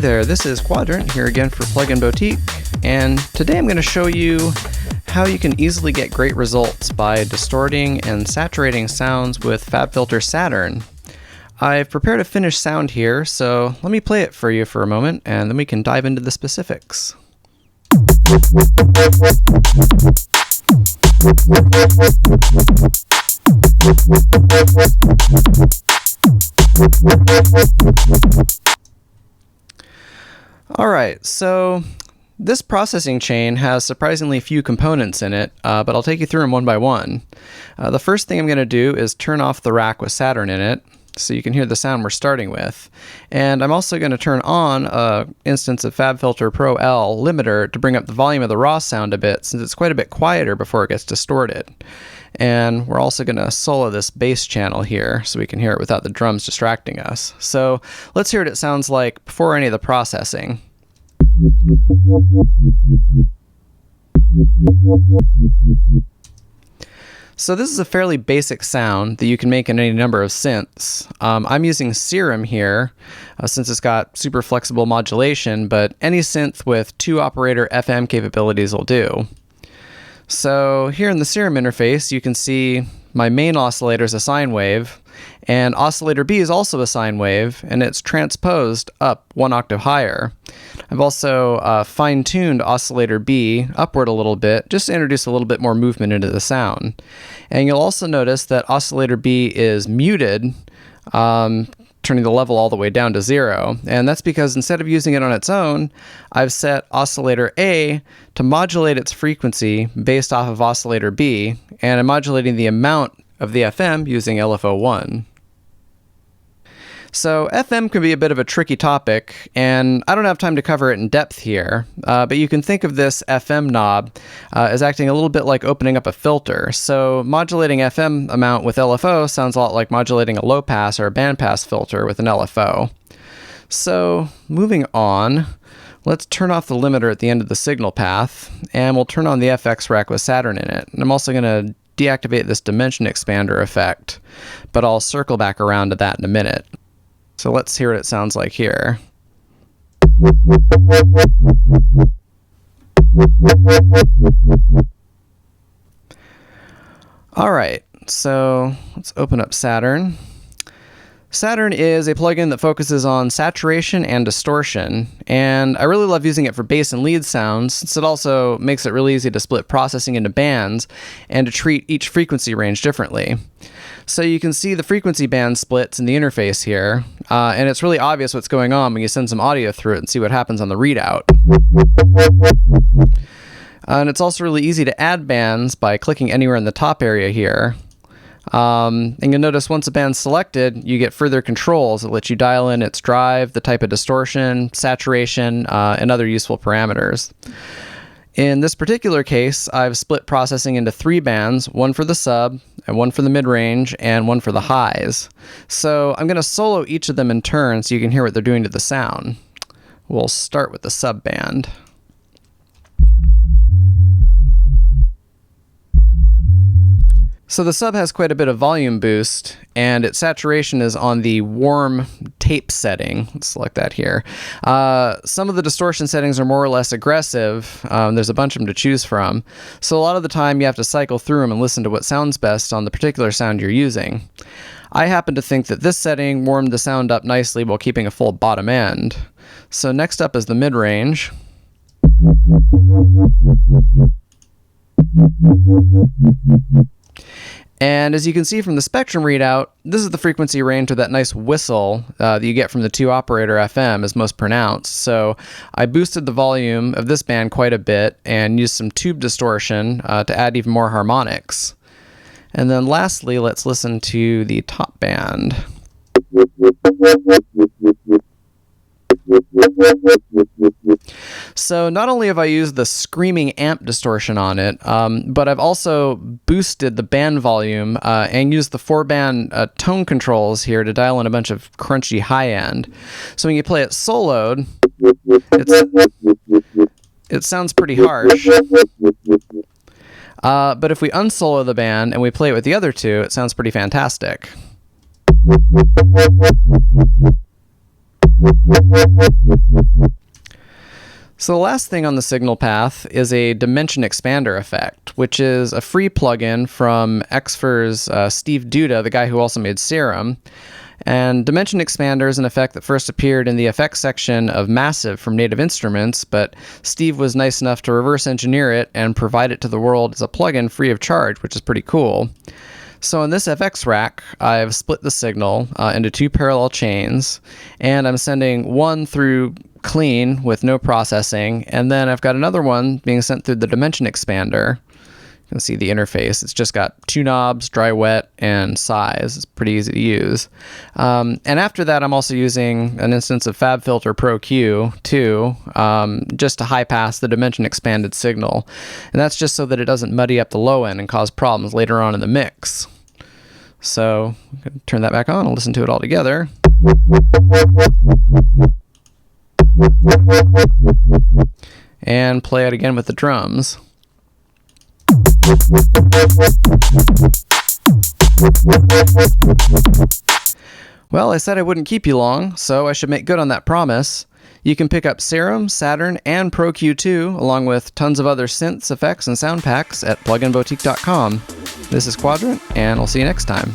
there, this is Quadrant here again for Plugin Boutique, and today I'm going to show you how you can easily get great results by distorting and saturating sounds with FabFilter Saturn. I've prepared a finished sound here, so let me play it for you for a moment, and then we can dive into the specifics. Alright, so this processing chain has surprisingly few components in it, but I'll take you through them one by one. The first thing I'm going to do is turn off the rack with Saturn in it, so you can hear the sound we're starting with. And I'm also going to turn on an instance of FabFilter Pro L limiter to bring up the volume of the raw sound a bit, since it's quite a bit quieter before it gets distorted. And we're also going to solo this bass channel here so we can hear it without the drums distracting us. So let's hear what it sounds like before any of the processing. So this is a fairly basic sound that you can make in any number of synths. I'm using Serum here since it's got super flexible modulation, but any synth with 2-operator FM capabilities will do. So here in the Serum interface, you can see my main oscillator is a sine wave, and oscillator B is also a sine wave, and it's transposed up 1 octave higher. I've also fine-tuned oscillator B upward a little bit, just to introduce a little bit more movement into the sound. And you'll also notice that oscillator B is muted, turning the level all the way down to 0. And that's because instead of using it on its own, I've set oscillator A to modulate its frequency based off of oscillator B, and I'm modulating the amount of the FM using LFO1. So FM can be a bit of a tricky topic, and I don't have time to cover it in depth here, but you can think of this FM knob as acting a little bit like opening up a filter. So modulating FM amount with LFO sounds a lot like modulating a low pass or a band pass filter with an LFO. So moving on, let's turn off the limiter at the end of the signal path, and we'll turn on the FX rack with Saturn in it. And I'm also going to deactivate this dimension expander effect, but I'll circle back around to that in a minute. So let's hear what it sounds like here. Alright, so let's open up Saturn. Saturn is a plugin that focuses on saturation and distortion, and I really love using it for bass and lead sounds, since it also makes it really easy to split processing into bands and to treat each frequency range differently. So you can see the frequency band splits in the interface here, and it's really obvious what's going on when you send some audio through it and see what happens on the readout. And it's also really easy to add bands by clicking anywhere in the top area here. And you'll notice once a band's selected, you get further controls that let you dial in its drive, the type of distortion, saturation, and other useful parameters. In this particular case, I've split processing into 3 bands, one for the sub, and one for the mid-range, and one for the highs. So I'm going to solo each of them in turn so you can hear what they're doing to the sound. We'll start with the sub band. So the sub has quite a bit of volume boost, and its saturation is on the warm tape setting. Let's select that here. Some of the distortion settings are more or less aggressive. There's a bunch of them to choose from. So a lot of the time you have to cycle through them and listen to what sounds best on the particular sound you're using. I happen to think that this setting warmed the sound up nicely while keeping a full bottom end. So next up is the mid-range. And as you can see from the spectrum readout, this is the frequency range where that nice whistle that you get from the 2-operator FM is most pronounced. So I boosted the volume of this band quite a bit and used some tube distortion to add even more harmonics. And then lastly, let's listen to the top band. So not only have I used the screaming amp distortion on it, but I've also boosted the band volume and used the 4-band tone controls here to dial in a bunch of crunchy high end. So when you play it soloed, it sounds pretty harsh. But if we unsolo the band and we play it with the other two, it sounds pretty fantastic. So the last thing on the signal path is a dimension expander effect, which is a free plugin from Xfer's Steve Duda, the guy who also made Serum. And dimension expander is an effect that first appeared in the effects section of Massive from Native Instruments, but Steve was nice enough to reverse engineer it and provide it to the world as a plugin free of charge, which is pretty cool. So in this FX rack, I've split the signal into two parallel chains, and I'm sending one through clean with no processing, and then I've got another one being sent through the dimension expander. You can see the interface. It's just got two knobs, dry wet, and size. It's pretty easy to use. And after that, I'm also using an instance of FabFilter Pro Q too, just to high pass the dimension expanded signal. And that's just so that it doesn't muddy up the low end and cause problems later on in the mix. So I'm going to turn that back on and listen to it all together. And play it again with the drums. Well, I said I wouldn't keep you long, so I should make good on that promise. You can pick up Serum, Saturn, and Pro Q2, along with tons of other synths, effects, and sound packs at pluginboutique.com. This is Quadrant, and I'll see you next time.